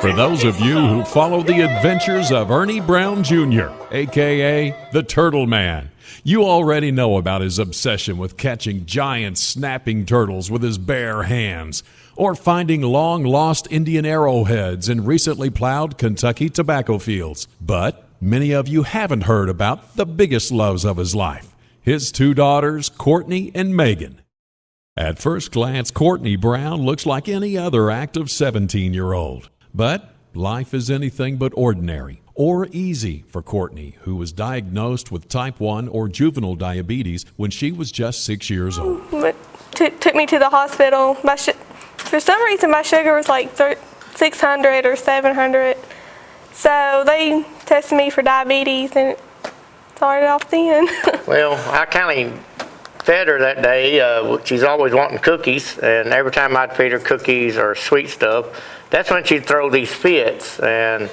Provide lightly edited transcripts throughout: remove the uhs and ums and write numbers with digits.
For those of you who follow the adventures of Ernie Brown Jr., a.k.a. the Turtleman, you already know about his obsession with catching giant snapping turtles with his bare hands, or finding long-lost Indian arrowheads in recently plowed Kentucky tobacco fields. But many of you haven't heard about the biggest loves of his life, his two daughters, Courtney and Megan. At first glance, Courtney Brown looks like any other active 17-year-old. But life is anything but ordinary or easy for Courtney, who was diagnosed with type 1 or juvenile diabetes when she was just 6 years old. Took me to the hospital. For some reason, my sugar was like 600 or 700. So they tested me for diabetes, and it started off then. Well, I kind of fed her that day. She's always wanting cookies, and every time I'd feed her cookies or sweet stuff, that's when she'd throw these fits. And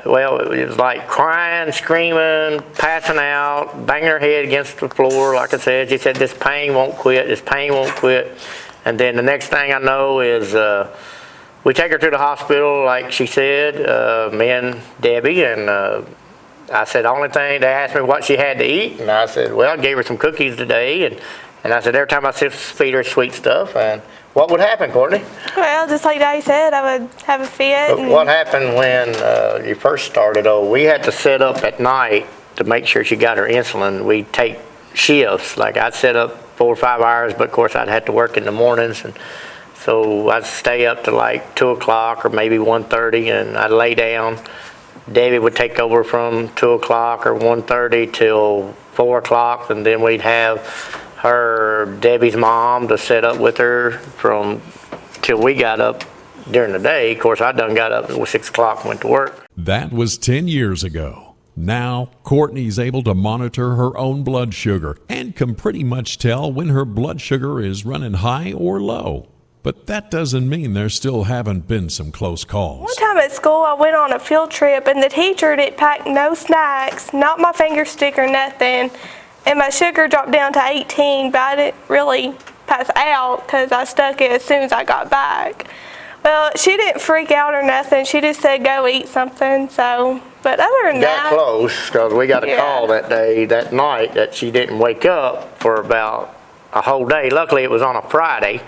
well, it was like crying, screaming, passing out, banging her head against the floor. Like I said, she said, "This pain won't quit, this pain won't quit." And then the next thing I know is we take her to the hospital, like she said, me and Debbie, and I said, the only thing, they asked me what she had to eat, and I said, well, I gave her some cookies today, and I said, every time I feed her sweet stuff, and what would happen, Courtney? Well, just like Daddy said, I would have a fit. But what happened when you first started? Oh, we had to set up at night to make sure she got her insulin. We'd take shifts. Like I'd set up 4 or 5 hours, but of course I'd have to work in the mornings, and so I'd stay up to like 2 o'clock or maybe 1:30, and I'd lay down. Debbie would take over from 2 o'clock or 1:30 till 4 o'clock, and then we'd have Debbie's mom to set up with her from till we got up during the day. Of course, I done got up at 6 o'clock and went to work. That was 10 years ago. Now, Courtney's able to monitor her own blood sugar and can pretty much tell when her blood sugar is running high or low. But that doesn't mean there still haven't been some close calls. One time at school, I went on a field trip, and the teacher didn't pack no snacks, not my finger stick or nothing, and my sugar dropped down to 18, but I didn't really pass out because I stuck it as soon as I got back. Well, she didn't freak out or nothing. She just said, go eat something, so, but other than that. Got close, because we got a call that night, that she didn't wake up for about a whole day. Luckily, it was on a Friday.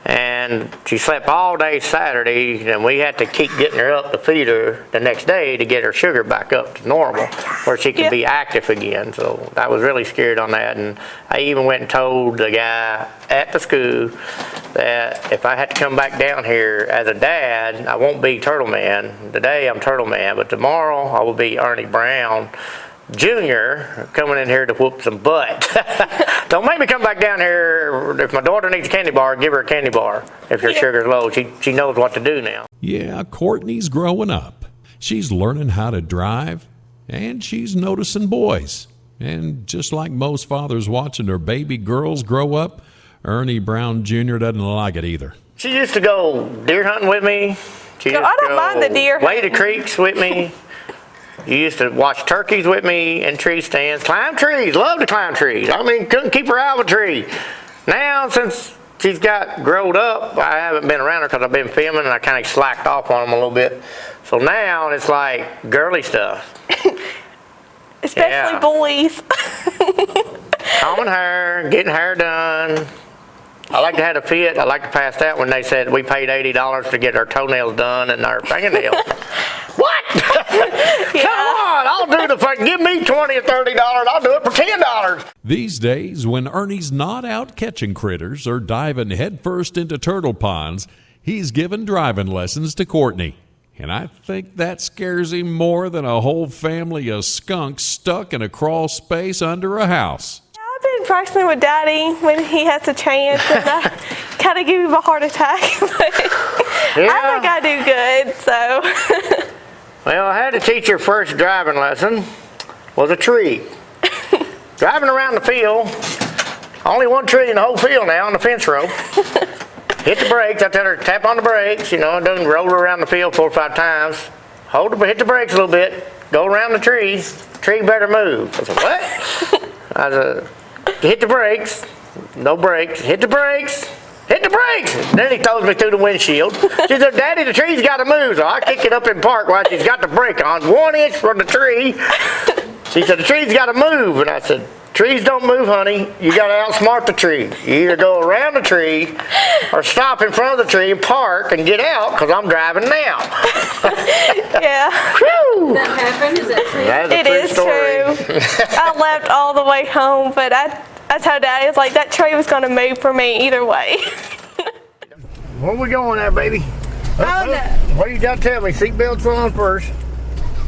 And she slept all day Saturday, and we had to keep getting her up to feed her the next day to get her sugar back up to normal, where she could be active again. So I was really scared on that, and I even went and told the guy at the school that if I had to come back down here as a dad, I won't be Turtleman. Today I'm Turtleman, but tomorrow I will be Ernie Brown Junior, coming in here to whoop some butt. Don't make me come back down here. If my daughter needs a candy bar, give her a candy bar. If her sugar's low, she knows what to do now. Yeah, Courtney's growing up. She's learning how to drive, and she's noticing boys. And just like most fathers watching their baby girls grow up, Ernie Brown Jr. doesn't like it either. She used to go deer hunting with me. I don't mind the deer hunting. Wade the creeks with me. You used to watch turkeys with me in tree stands, climb trees, love to climb trees. I mean, couldn't keep her out of a tree. Now, since she's got growed up, I haven't been around her because I've been filming, and I kind of slacked off on them a little bit. So now it's like girly stuff. Especially boys. Combing hair, getting hair done. I like to have a fit. I like to pass that when they said we paid $80 to get our toenails done and our fingernails. What? Come on, I'll do the thing. Give me $20 or $30. I'll do it for $10. These days, when Ernie's not out catching critters or diving headfirst into turtle ponds, he's giving driving lessons to Courtney. And I think that scares him more than a whole family of skunks stuck in a crawl space under a house. I've been practicing with Daddy when he has a chance, and I kind of give him a heart attack. But I think I do good, so. Well, I had to teach her first driving lesson was a tree. Driving around the field, only one tree in the whole field now on the fence row. Hit the brakes. I tell her, tap on the brakes, and then roll around the field 4 or 5 times. Hit the brakes a little bit. Go around the trees. Tree better move. I said, what? I said, hit the brakes. No brakes. Hit the brakes. hit the brakes. Then he throws me through the windshield. She said, Daddy, the tree's got to move. So I kick it up in park while she's got the brake on, 1 inch from the tree. She said, the tree's got to move. And I said, trees don't move, honey. You got to outsmart the tree. You either go around the tree or stop in front of the tree and park and get out because I'm driving now. Yeah. Whew. That happened? Is that true? That is a It true is story. true. I left all the way home, but I told Daddy, I was like, that tree was going to move for me either way. Where we going there, baby? Oh, no. What you got to tell me? Seatbelts on first.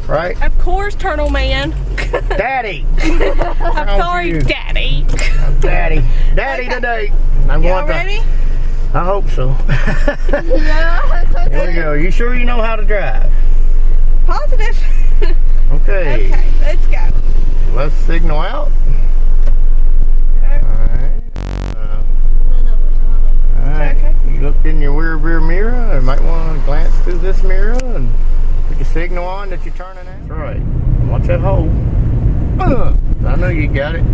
Right? Of course, Turtleman. Daddy. I'm sorry, you. Daddy. Daddy. Daddy Okay. today. I'm Y'all going to. ready? I hope so. Yeah. Here we go. You sure you know how to drive? Positive. Okay. Okay, let's go. Let's signal out. Alright. Alright. Okay. You looked in your rear mirror. You might want to glance through this mirror and put your signal on that you're turning out. That's right. Watch that hole. I know you got it.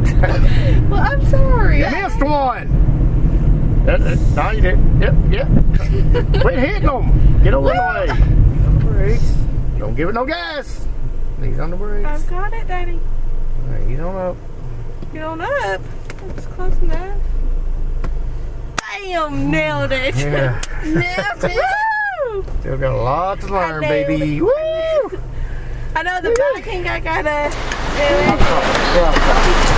Well, I'm sorry. You missed one. No, you didn't. Yep. Quit hitting them. Get over the way. Get on the brakes. Don't give it no gas. He's on the brakes. I've got it, Daddy. All right, he's on up. Get on up. That's close enough. Bam! Nailed it. Yeah. Nailed it. Woo! Still got a lot to learn, I baby. nailed Woo! I know the backing I gotta do it.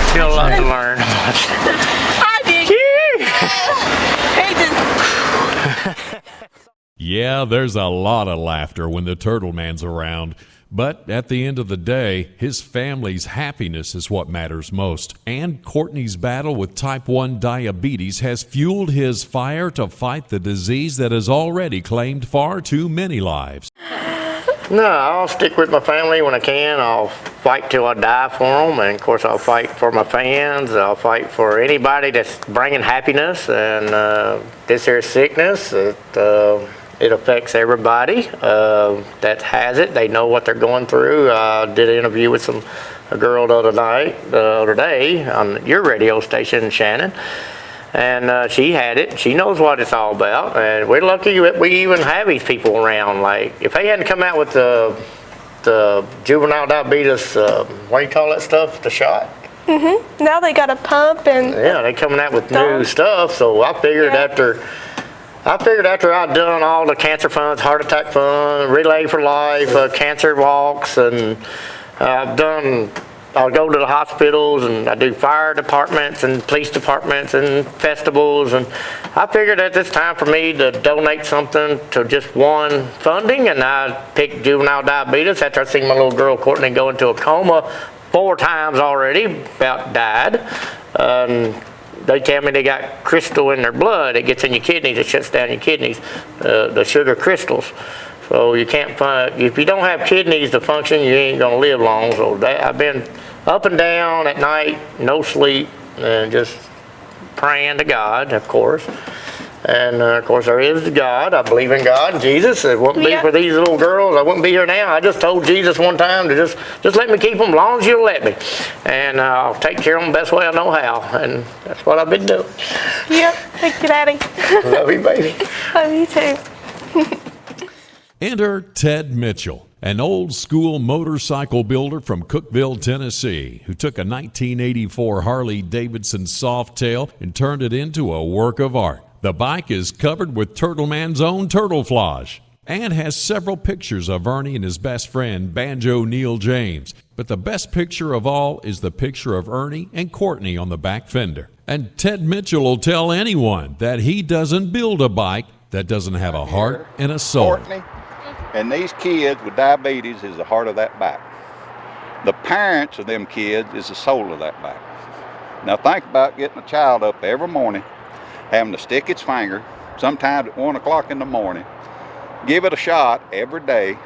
Still a lot to learn. I did. He just. Yeah, there's a lot of laughter when the Turtleman's around. But at the end of the day, his family's happiness is what matters most. And Courtney's battle with type 1 diabetes has fueled his fire to fight the disease that has already claimed far too many lives. No, I'll stick with my family when I can. I'll fight till I die for them. And, of course, I'll fight for my fans. I'll fight for anybody that's bringing happiness. And this here sickness, it affects everybody that has it. They know what they're going through. I did an interview with a girl the other day on your radio station, Shannon. And she had it. She knows what it's all about. And we're lucky that we even have these people around. Like, if they hadn't come out with the juvenile diabetes, what do you call that stuff? The shot? Mm-hmm. Now they got a pump and. Yeah, they coming out with new stuff. So I figured after I'd done all the cancer funds, heart attack fund, Relay for Life, cancer walks, and I'll go to the hospitals and I do fire departments and police departments and festivals, and I figured that it's time for me to donate something to just one funding, and I picked juvenile diabetes after I seen my little girl Courtney go into a coma 4 times already, about died. They tell me they got crystal in their blood. It gets in your kidneys. It shuts down your kidneys, the sugar crystals. So you can't if you don't have kidneys to function, you ain't gonna live long. So I've been up and down at night, no sleep, and just praying to God, of course. And of course, there is God. I believe in God and Jesus. It wouldn't be for these little girls. I wouldn't be here now. I just told Jesus one time to just let me keep them as long as you'll let me. And I'll take care of them the best way I know how. And that's what I've been doing. Yep. Thank you, Daddy. Love you, baby. Love you too. Enter Ted Mitchell, an old-school motorcycle builder from Cookeville, Tennessee, who took a 1984 Harley-Davidson Softail and turned it into a work of art. The bike is covered with Turtleman's own turtleflage and has several pictures of Ernie and his best friend, Banjo Neil James. But the best picture of all is the picture of Ernie and Courtney on the back fender. And Ted Mitchell will tell anyone that he doesn't build a bike that doesn't have a heart and a soul. Courtney and these kids with diabetes is the heart of that bike. The parents of them kids is the soul of that bike. Now think about getting a child up every morning, having to stick its finger, sometimes at 1 o'clock in the morning, give it a shot every day,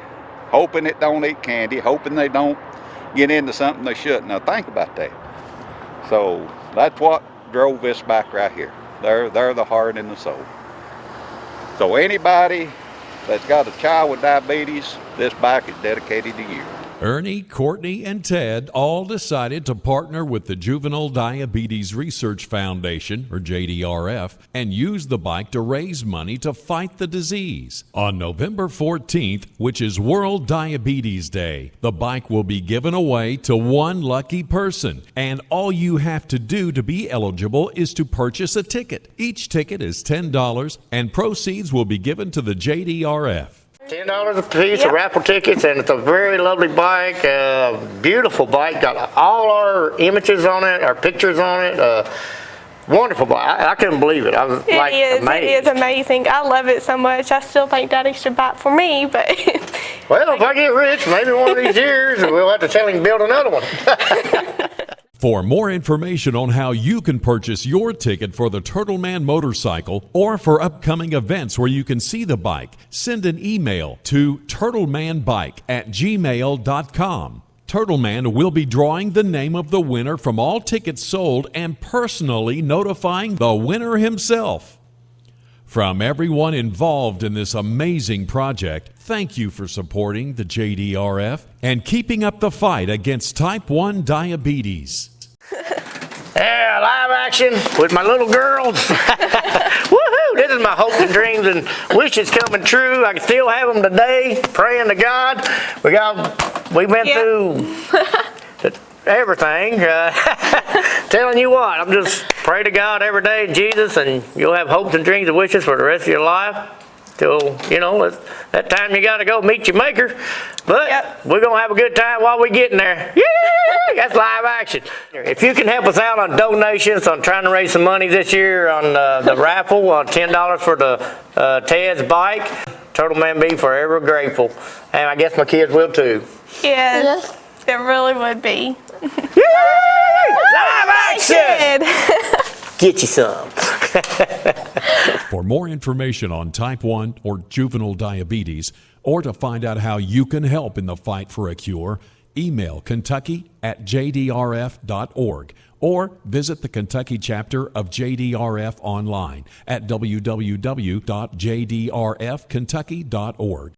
hoping it don't eat candy, hoping they don't get into something they shouldn't. Now think about that. So that's what drove this bike right here. They're the heart and the soul. So anybody that's got a child with diabetes, this bike is dedicated to you. Ernie, Courtney, and Ted all decided to partner with the Juvenile Diabetes Research Foundation, or JDRF, and use the bike to raise money to fight the disease. On November 14th, which is World Diabetes Day, the bike will be given away to one lucky person, and all you have to do to be eligible is to purchase a ticket. Each ticket is $10, and proceeds will be given to the JDRF. $10 a piece Yep. of raffle tickets, and it's a very lovely bike, beautiful bike. Got all our images on it, our pictures on it. Wonderful bike. I couldn't believe it. I was amazed. It is amazing. I love it so much. I still think Daddy should buy it for me, but Well, if I get rich, maybe one of these years, we'll have to tell him to build another one. For more information on how you can purchase your ticket for the Turtleman motorcycle or for upcoming events where you can see the bike, send an email to turtlemanbike@gmail.com. Turtleman will be drawing the name of the winner from all tickets sold and personally notifying the winner himself. From everyone involved in this amazing project, thank you for supporting the JDRF and keeping up the fight against type 1 diabetes. Yeah, live action with my little girls. Woohoo! This is my hopes and dreams and wishes coming true. I can still have them today, praying to God. We've been through everything. Telling you what, I'm just pray to God every day, Jesus, and you'll have hopes and dreams and wishes for the rest of your life. Till, that time you got to go meet your maker. But we're going to have a good time while we're getting there. Yay! That's live action. If you can help us out on donations, on trying to raise some money this year on the raffle, $10 for the Ted's bike, Turtleman be forever grateful. And I guess my kids will too. yes, it really would be. Yay! Live action! Get you some. For more information on type 1 or juvenile diabetes, or to find out how you can help in the fight for a cure, email kentucky@jdrf.org or visit the Kentucky chapter of JDRF online at www.jdrfkentucky.org.